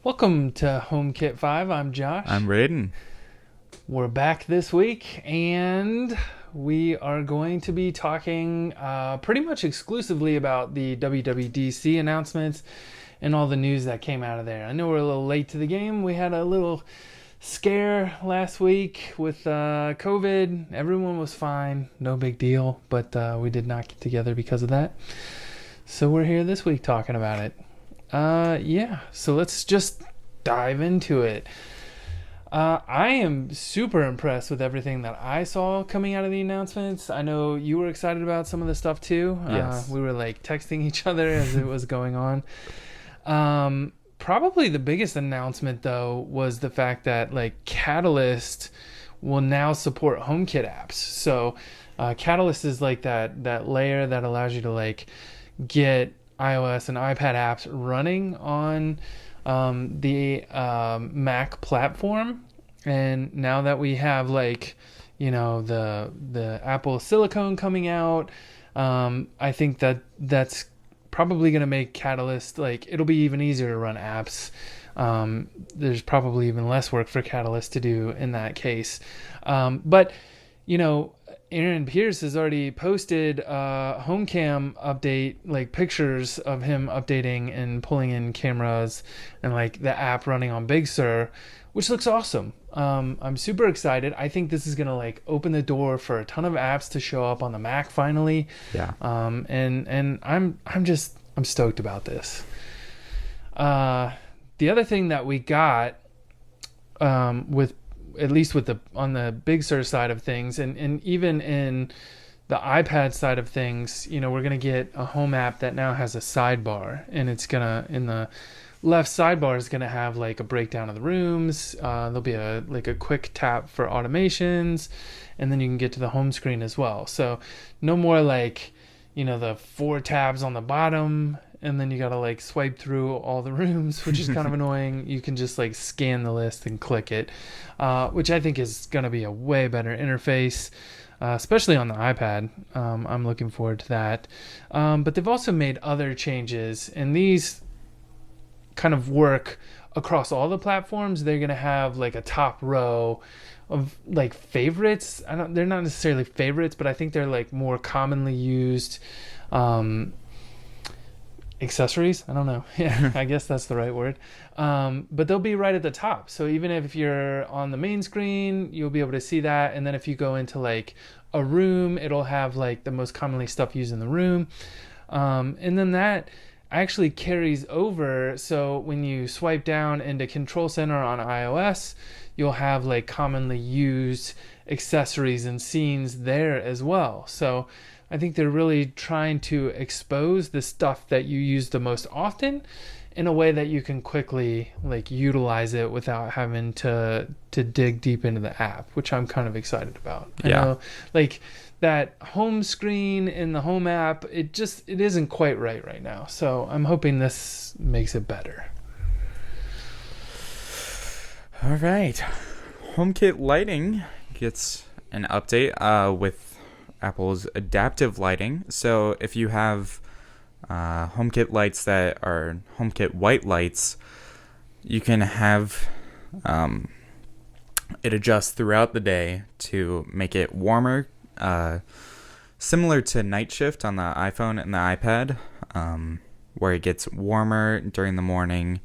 Welcome to HomeKit 5. I'm Josh. I'm Brayden. We're back this week, and we are going to be talking pretty much exclusively about the WWDC announcements and all the news that came out of there. I know we're a little late to the game. We had a little scare last week with COVID. Everyone was fine, no big deal, but we did not get together because of that. So we're here this week talking about it. Yeah, so let's just dive into it. I am super impressed with everything that I saw coming out of the announcements. I know you were excited about some of the stuff too. Yes. We were like texting each other as it was going on. Probably the biggest announcement though was the fact that like Catalyst will now support HomeKit apps. So Catalyst is like that layer that allows you to like get iOS and iPad apps running on the Mac platform. And now that we have like, the Apple Silicone coming out, I think that's probably going to make Catalyst like it'll be even easier to run apps. There's probably even less work for Catalyst to do in that case. But you know, Aaron Pierce has already posted HomeCam update, like pictures of him updating and pulling in cameras and like the app running on Big Sur, which looks awesome. I'm super excited. I think this is gonna like open the door for a ton of apps to show up on the Mac finally. Yeah. And I'm stoked about this. The other thing that we got with at least with the on the Big Sur side of things, and even in the iPad side of things, we're gonna get a home app that now has a sidebar, and it's gonna in the left sidebar is gonna have like a breakdown of the rooms. There'll be a quick tap for automations, and then you can get to the home screen as well. So no more like the four tabs on the bottom and then you gotta like swipe through all the rooms, which is kind of annoying. You can just like scan the list and click it, which I think is gonna be a way better interface, especially on the iPad. I'm looking forward to that. But they've also made other changes, and these kind of work across all the platforms. They're gonna have like a top row of like favorites. They're not necessarily favorites, but I think they're like more commonly used accessories. I don't know. Yeah, I guess that's the right word. But they'll be right at the top. So even if you're on the main screen, you'll be able to see that. And then if you go into like a room, it'll have like the most commonly stuff used in the room. And then that actually carries over. So when you swipe down into Control Center on iOS, you'll have like commonly used accessories and scenes there as well. So I think they're really trying to expose the stuff that you use the most often in a way that you can quickly like utilize it without having to dig deep into the app, which I'm kind of excited about. I know like that home screen in the home app, it isn't quite right now. So I'm hoping this makes it better. All right. HomeKit lighting gets an update with Apple's adaptive lighting. So if you have HomeKit lights that are HomeKit white lights, you can have it adjust throughout the day to make it warmer, similar to night shift on the iPhone and the iPad, where it gets warmer during the morning,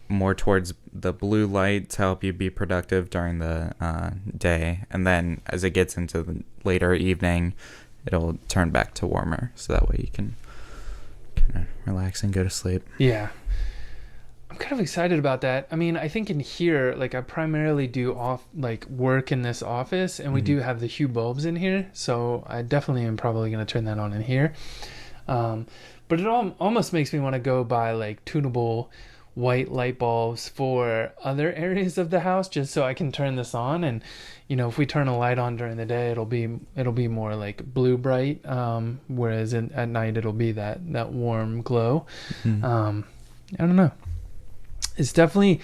more towards the blue light to help you be productive during the day, and then as it gets into the later evening, it'll turn back to warmer, so that way you can kind of relax and go to sleep. Yeah, I'm kind of excited about that. I mean, I think in here, like I primarily do work in this office, and we do have the Hue bulbs in here, so I definitely am probably going to turn that on in here. But it almost makes me want to go buy like tunable white light bulbs for other areas of the house, just so I can turn this on. And if we turn a light on during the day, it'll be more like blue bright, whereas at night it'll be that warm glow. I don't know, it's definitely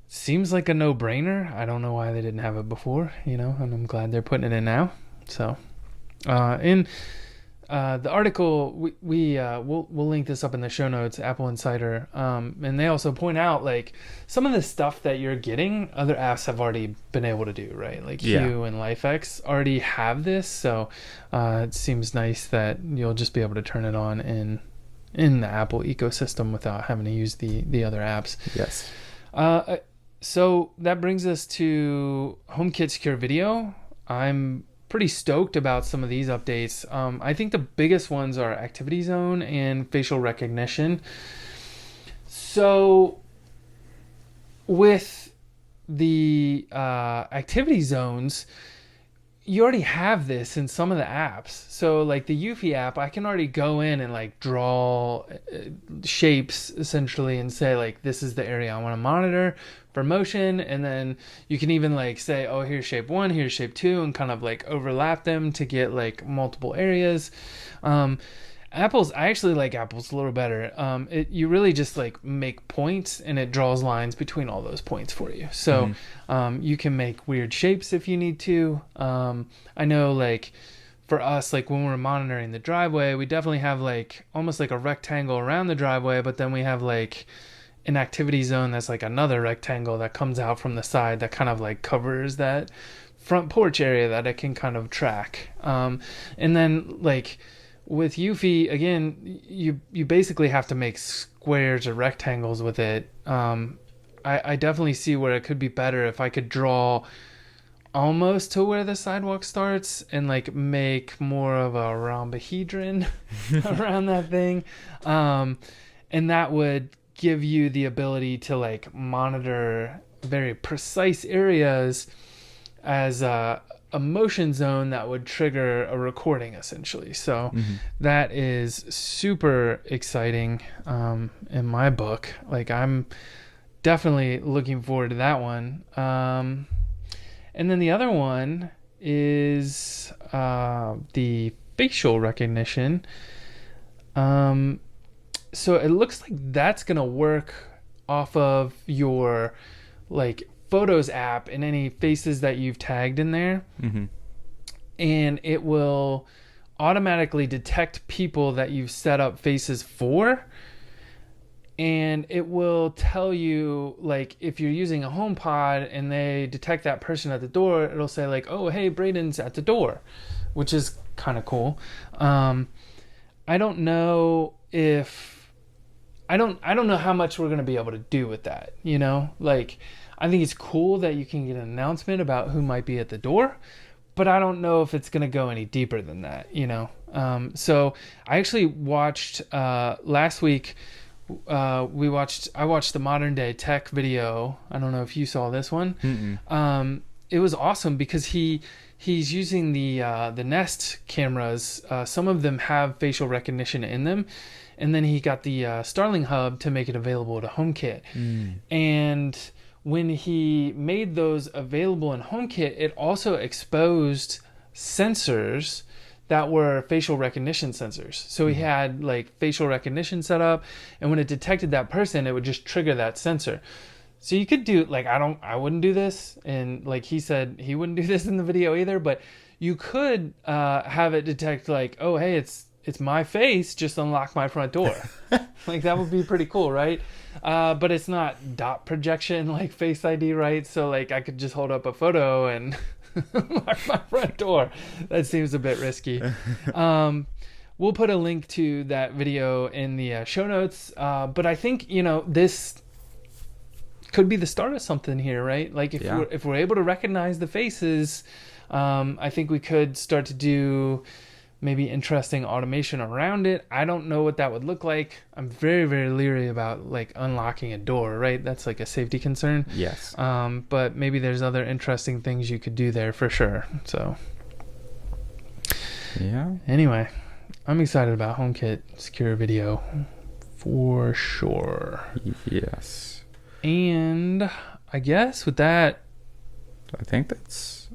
seems like a no-brainer. I don't know why they didn't have it before, and I'm glad they're putting it in now. So and the article we'll link this up in the show notes, Apple Insider, and they also point out like some of the stuff that you're getting, other apps have already been able to do, right? Like Hue and LifeX already have this, so it seems nice that you'll just be able to turn it on in the Apple ecosystem without having to use the other apps. Yes. So that brings us to HomeKit Secure Video. I'm pretty stoked about some of these updates. I think the biggest ones are Activity Zone and facial recognition. So with the activity zones, you already have this in some of the apps. So like the Eufy app, I can already go in and like draw shapes essentially and say like, this is the area I want to monitor for motion. And then you can even like say, oh, here's shape 1, here's shape 2, and kind of like overlap them to get like multiple areas. I actually like Apple's a little better. You really just like make points and it draws lines between all those points for you. So you can make weird shapes if you need to. I know like for us, like when we're monitoring the driveway, we definitely have like almost like a rectangle around the driveway, but then we have like an activity zone that's like another rectangle that comes out from the side that kind of like covers that front porch area that it can kind of track. And then like with Eufy, again, you basically have to make squares or rectangles with it. I definitely see where it could be better if I could draw almost to where the sidewalk starts and like make more of a rhombohedron around that thing. And that would give you the ability to like monitor very precise areas as a motion zone that would trigger a recording essentially. So that is super exciting in my book. Like I'm definitely looking forward to that one. And then the other one is the facial recognition. So it looks like that's going to work off of your like Photos app and any faces that you've tagged in there. And it will automatically detect people that you've set up faces for. And it will tell you, like, if you're using a HomePod and they detect that person at the door, it'll say, like, oh, hey, Brayden's at the door, which is kind of cool. I don't know if... I don't know how much we're going to be able to do with that, you know? Like, I think it's cool that you can get an announcement about who might be at the door, but I don't know if it's going to go any deeper than that, you know? So I actually watched, last week... I watched the Modern Day Tech video. I don't know if you saw this one. It was awesome because he's using the Nest cameras. Some of them have facial recognition in them, and then he got the Starling Hub to make it available to HomeKit. And when he made those available in HomeKit, it also exposed sensors that were facial recognition sensors. So he had like facial recognition set up, and when it detected that person, it would just trigger that sensor. So you could do like, I wouldn't do this, and like he said he wouldn't do this in the video either, but you could have it detect like, oh hey, it's my face, just unlock my front door. Like that would be pretty cool, right? But it's not dot projection like Face ID, right? So like I could just hold up a photo and my front door. That seems a bit risky. We'll put a link to that video in the show notes. But I think, you know, this could be the start of something here, right? Like if we're able to recognize the faces, I think we could start to do maybe interesting automation around it. I don't know what that would look like. I'm very, very leery about like unlocking a door, right? That's like a safety concern. Yes. But maybe there's other interesting things you could do there for sure. So yeah. Anyway, I'm excited about HomeKit Secure Video for sure. Yes. And I guess with that, I think that's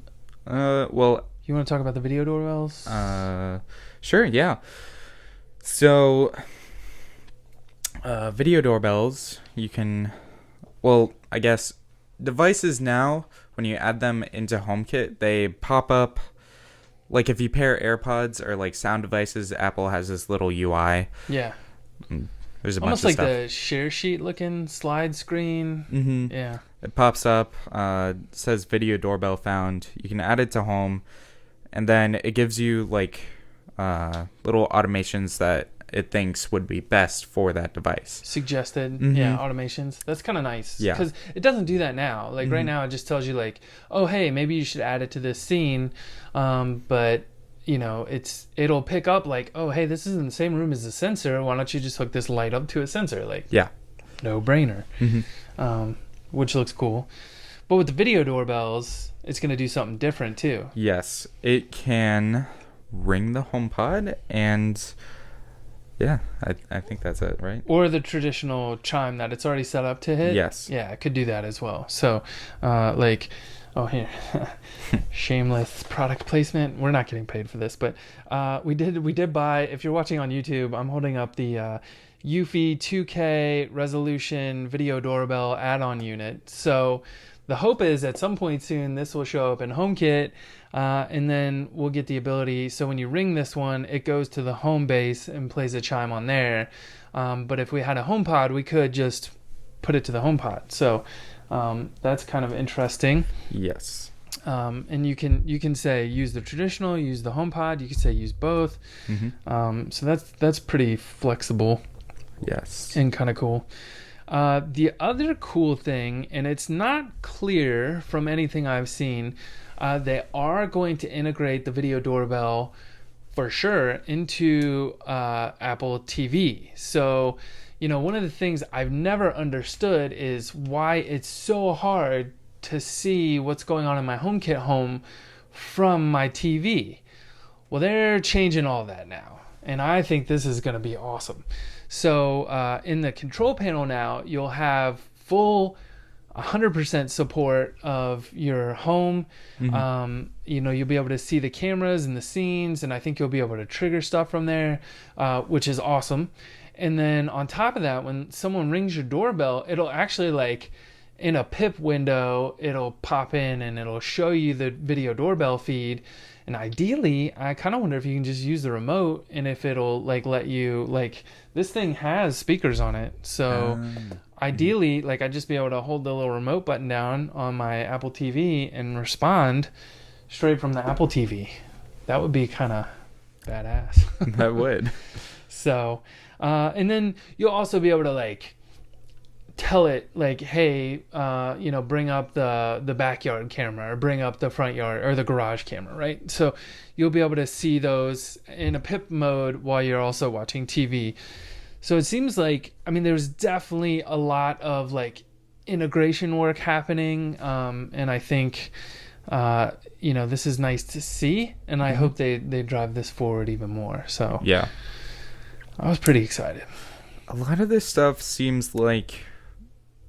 well, you want to talk about the video doorbells? Sure, yeah. So, video doorbells, you can, well, I guess devices now, when you add them into HomeKit, they pop up like if you pair AirPods or like sound devices, Apple has this little UI. Yeah. There's a Almost bunch of like stuff. the share sheet looking slide screen. Mm-hmm. Yeah. It pops up, says video doorbell found. You can add it to home, and then it gives you like little automations that it thinks would be best for that device. Suggested, Mm-hmm. yeah, automations. That's kind of nice. Yeah. Because it doesn't do that now. Like right now, it just tells you like, oh, hey, maybe you should add it to this scene. But you know, it'll pick up like, oh, hey, this is in the same room as the sensor. Why don't you just hook this light up to a sensor? Like, Yeah. no brainer. Mm-hmm. Which looks cool. But with the video doorbells, it's going to do something different too. Yes, it can ring the HomePod, and yeah, I think that's it, right? Or the traditional chime that it's already set up to hit. Yes. Yeah, it could do that as well. So, like, oh, here, shameless product placement. We're not getting paid for this, but we did buy. If you're watching on YouTube, I'm holding up the Eufy 2K resolution video doorbell add-on unit. So the hope is at some point soon this will show up in HomeKit, and then we'll get the ability. So when you ring this one, it goes to the home base and plays a chime on there. But if we had a HomePod, we could just put it to the HomePod. So that's kind of interesting. Yes. And you can say use the traditional, use the HomePod. You can say use both. Mm-hmm. So that's pretty flexible. Yes. And kind of cool. The other cool thing, and it's not clear from anything I've seen, they are going to integrate the video doorbell for sure into Apple TV. So, you know, one of the things I've never understood is why it's so hard to see what's going on in my HomeKit home from my TV. Well, they're changing all that now, and I think this is going to be awesome. So in the control panel now, you'll have full 100% support of your home. Mm-hmm. You know, you'll be able to see the cameras and the scenes, and I think you'll be able to trigger stuff from there, which is awesome. And then on top of that, when someone rings your doorbell, it'll actually like in a PIP window, it'll pop in and it'll show you the video doorbell feed. And ideally, I kind of wonder if you can just use the remote and if it'll like let you like this thing has speakers on it. So ideally, like I'd just be able to hold the little remote button down on my Apple TV and respond straight from the Apple TV. That would be kind of badass. That would. So, and then you'll also be able to like tell it like, hey, you know, bring up the backyard camera or bring up the front yard or the garage camera, right? So you'll be able to see those in a PIP mode while you're also watching TV. So it seems like, I mean, there's definitely a lot of like integration work happening. And I think, you know, this is nice to see, and I hope they drive this forward even more. So Yeah. I was pretty excited. A lot of this stuff seems like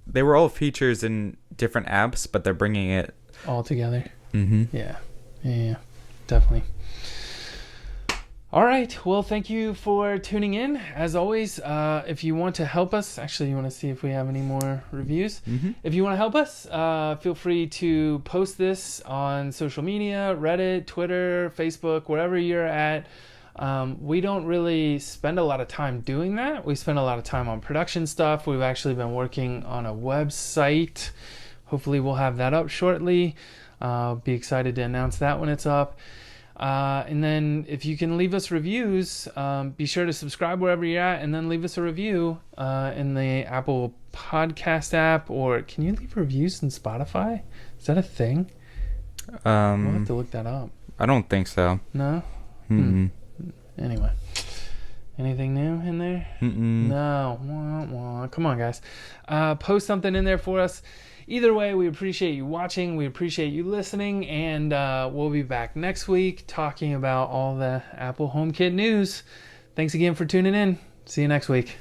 they were all features in different apps, but they're bringing it All together. Mm-hmm. Yeah, definitely. All right. Well, thank you for tuning in. As always, if you want to help us, actually, you want to see if we have any more reviews. Mm-hmm. If you want to help us, feel free to post this on social media, Reddit, Twitter, Facebook, wherever you're at. We don't really spend a lot of time doing that. We spend a lot of time on production stuff. We've actually been working on a website. Hopefully we'll have that up shortly. Be excited to announce that when it's up. And then if you can leave us reviews, be sure to subscribe wherever you're at and then leave us a review in the Apple Podcast app, or can you leave reviews in Spotify? Is that a thing? We'll have to look that up. I don't think so. No? Mm-hmm. Anyway. Anything new in there? Mm-mm. No. Wah, wah. Come on, guys. Post something in there for us. Either way, we appreciate you watching. We appreciate you listening. And we'll be back next week talking about all the Apple HomeKit news. Thanks again for tuning in. See you next week.